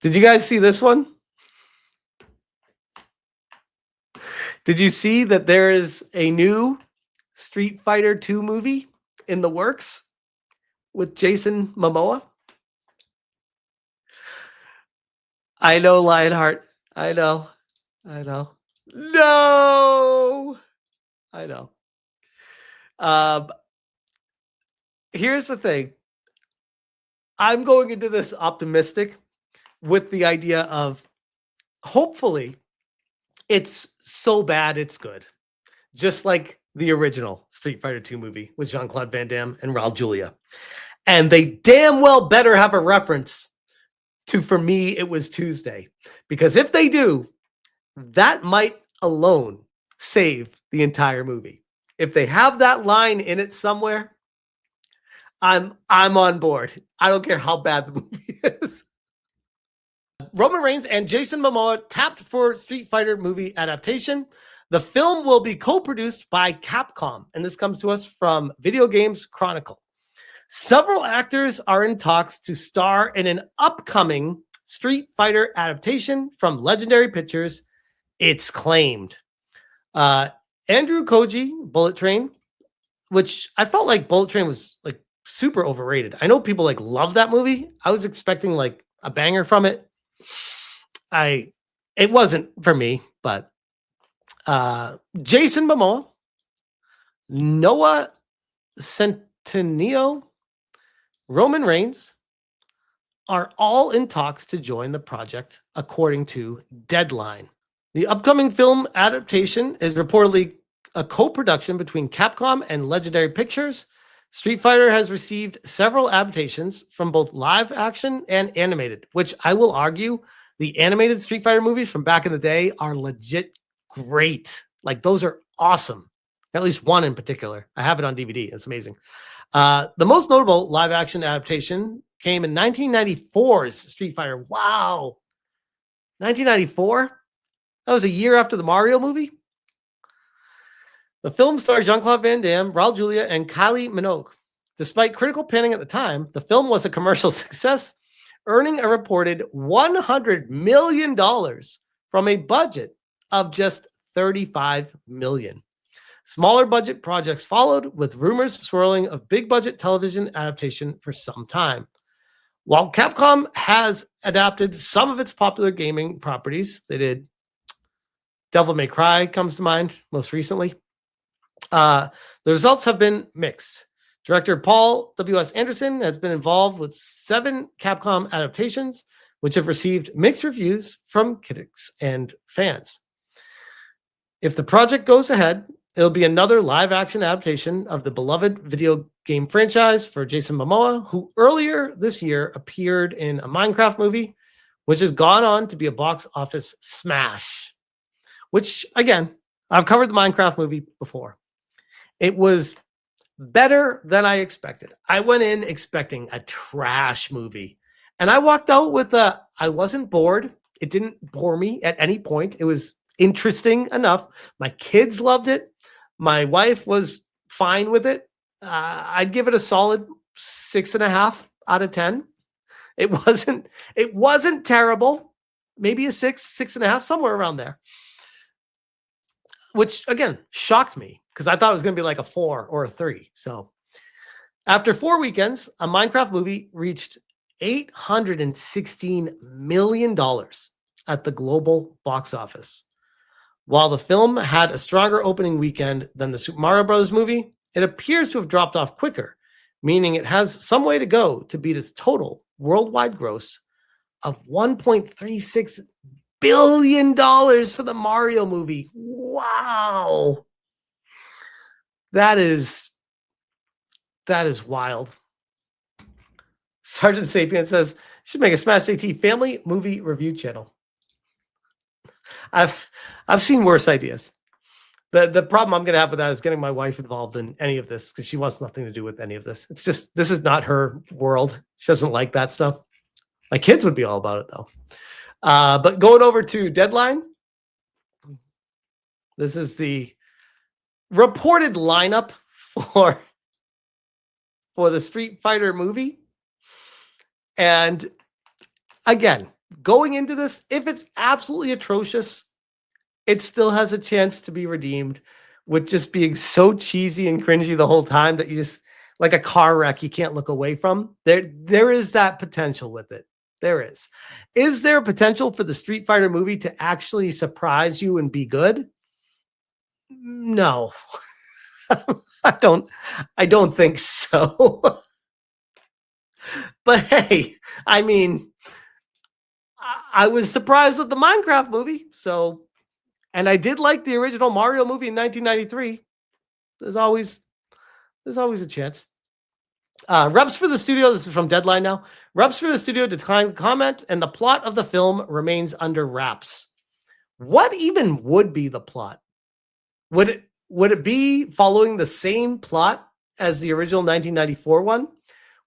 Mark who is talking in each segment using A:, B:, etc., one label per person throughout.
A: Did you guys see this one? Did you see that there is a new Street Fighter 2 movie in the works with Jason Momoa? I know, Lionheart. I know. I know. No! I know. Um, Here's the thing. I'm going into this optimistic with the idea of hopefully it's so bad it's good. Just like the original Street Fighter 2 movie with Jean-Claude Van Damme and Raul Julia. And they damn well better have a reference to For Me, It Was Tuesday. Because if they do, that might alone save the entire movie. If they have that line in it somewhere, I'm on board. I don't care how bad the movie is. Roman Reigns and Jason Momoa tapped for Street Fighter movie adaptation. The film will be co-produced by Capcom, and this comes to us from Video Games Chronicle. Several actors are in talks to star in an upcoming Street Fighter adaptation from Legendary Pictures. It's claimed. Andrew Koji, Bullet Train, which I felt like Bullet Train was like super overrated. I know people like love that movie. I was expecting like a banger from it. It wasn't for me, but Jason Momoa, Noah Centineo, Roman Reigns are all in talks to join the project, according to Deadline. The upcoming film adaptation is reportedly a co-production between Capcom and Legendary Pictures. Street Fighter has received several adaptations from both live action and animated, which I will argue the animated Street Fighter movies from back in the day are legit great. Like those are awesome. At least one in particular. I have it on DVD. It's amazing. The most notable live action adaptation came in 1994's Street Fighter. Wow. 1994? That was a year after the Mario movie. The film starred Jean-Claude Van Damme, Raul Julia, and Kylie Minogue. Despite critical panning at the time, the film was a commercial success, earning a reported $100 million from a budget of just $35 million. Smaller budget projects followed, with rumors swirling of big budget television adaptation for some time. While Capcom has adapted some of its popular gaming properties, they did Devil May Cry comes to mind most recently. The results have been mixed. Director Paul W.S. Anderson has been involved with 7 Capcom adaptations, which have received mixed reviews from critics and fans. If the project goes ahead, it'll be another live-action adaptation of the beloved video game franchise for Jason Momoa, who earlier this year appeared in a Minecraft movie, which has gone on to be a box office smash. Which, again, I've covered the Minecraft movie before. It was better than I expected. I went in expecting a trash movie, and I walked out with I wasn't bored. It didn't bore me at any point. It was interesting enough. My kids loved it. My wife was fine with it. I'd give it a solid 6.5 out of 10. It wasn't terrible. Maybe a 6.5, somewhere around there. Which again shocked me because I thought it was going to be like a 4 or a 3. So after 4 weekends, a Minecraft movie reached $816 million at the global box office. While the film had a stronger opening weekend than the Super Mario Bros. Movie, it appears to have dropped off quicker, meaning it has some way to go to beat its total worldwide gross of $1.36 billion for the Mario movie. Wow. That is wild. Sergeant Sapien says, should make a Smash JT family movie review channel. I've seen worse ideas. The problem I'm going to have with that is getting my wife involved in any of this because she wants nothing to do with any of this. It's just, this is not her world. She doesn't like that stuff. My kids would be all about it though. But going over to Deadline, this is the reported lineup for the Street Fighter movie. And again, going into this, if it's absolutely atrocious, it still has a chance to be redeemed with just being so cheesy and cringy the whole time that you just, like a car wreck, you can't look away from. There is that potential with it. There is. Is there a potential for the Street Fighter movie to actually surprise you and be good? No. I don't think so. But hey, I mean, I was surprised with the Minecraft movie. So, and I did like the original Mario movie in 1993. There's always a chance. Reps for the studio, this is from Deadline now. Reps for the studio declined comment, and the plot of the film remains under wraps. What even would be the plot? Would it be following the same plot as the original 1994 one?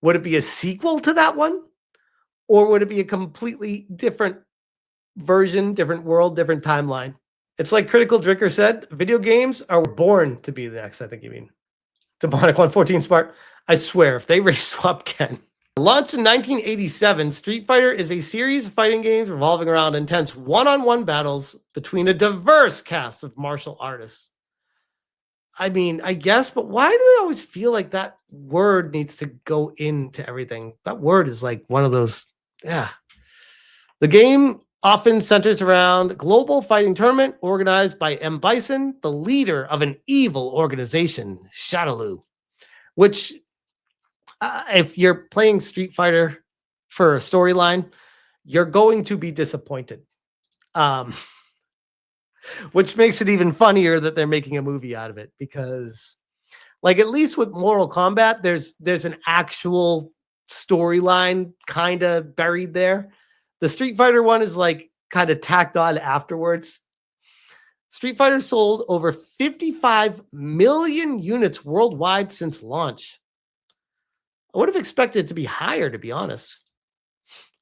A: Would it be a sequel to that one? Or would it be a completely different version, different world, different timeline? It's like Critical Drinker said, video games are born to be the next, I think you mean. Demonic 114 Smart. I swear, if they race swap Ken. Launched in 1987, Street Fighter is a series of fighting games revolving around intense one-on-one battles between a diverse cast of martial artists. I mean, I guess, but why do they always feel like that word needs to go into everything? That word is like one of those, yeah. The game often centers around a global fighting tournament organized by M. Bison, the leader of an evil organization, Shadaloo, which if you're playing Street Fighter for a storyline, you're going to be disappointed. Which makes it even funnier that they're making a movie out of it, because like at least with Mortal Kombat, there's an actual storyline kind of buried there. The Street Fighter one is like kind of tacked on afterwards. Street Fighter sold over 55 million units worldwide since launch. I would have expected it to be higher, to be honest,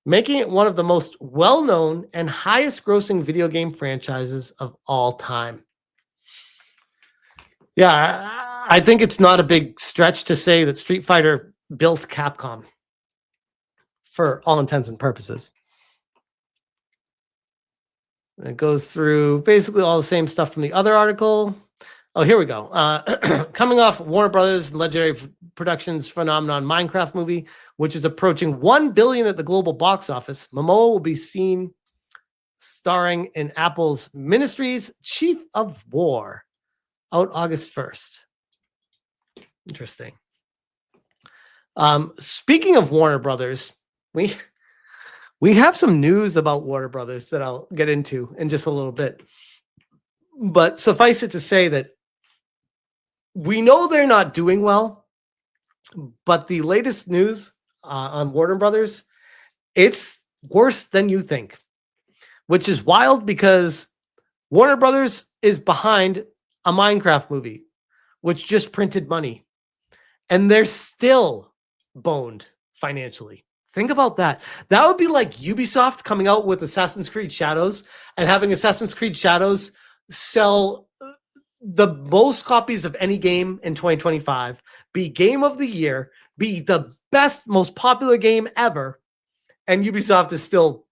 A: making it one of the most well-known and highest-grossing video game franchises of all time. Yeah, I think it's not a big stretch to say that Street Fighter built Capcom for all intents and purposes. And it goes through basically all the same stuff from the other article. Oh, here we go. Coming off Warner Brothers and Legendary Productions' phenomenon Minecraft movie, which is approaching $1 billion at the global box office, Momoa will be seen starring in Apple's Ministry's Chief of War, out August 1st. Interesting. Speaking of Warner Brothers, we have some news about Warner Brothers that I'll get into in just a little bit. But suffice it to say that we know they're not doing well, but the latest news on Warner Brothers, it's worse than you think, which is wild because Warner Brothers is behind a Minecraft movie, which just printed money, and they're still boned financially. Think about that. That would be like Ubisoft coming out with Assassin's Creed Shadows and having Assassin's Creed Shadows sell the most copies of any game in 2025, be game of the year, be the best, most popular game ever, and Ubisoft is still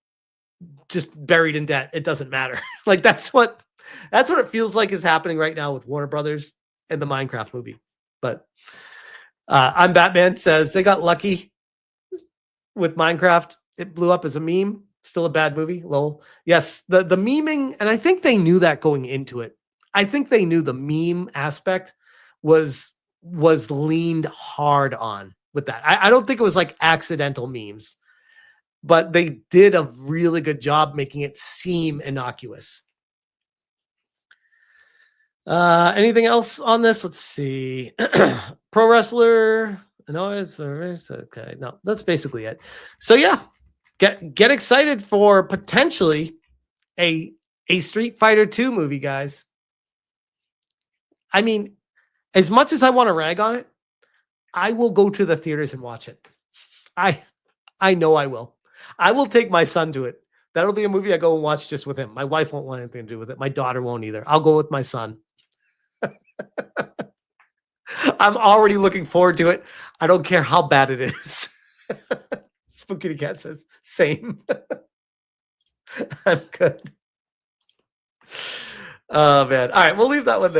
A: just buried in debt. It doesn't matter. Like that's what it feels like is happening right now with Warner Brothers and the Minecraft movie. But I'm Batman says they got lucky with Minecraft. It blew up as a meme. Still a bad movie. Lol. Yes, the memeing, and I think they knew that going into it. I think they knew the meme aspect was leaned hard on with that. I don't think it was like accidental memes, but they did a really good job making it seem innocuous. Anything else on this? Let's see. Pro wrestler. No, it's okay. No, that's basically it. So yeah, get excited for potentially a Street Fighter 2 movie, guys. I mean, as much as I want to rag on it, I will go to the theaters and watch it. I know I will. I will take my son to it. That'll be a movie I go and watch just with him. My wife won't want anything to do with it. My daughter won't either. I'll go with my son. I'm already looking forward to it. I don't care how bad it is. Spooky the Cat says, same. I'm good. Oh man. All right, we'll leave that one there.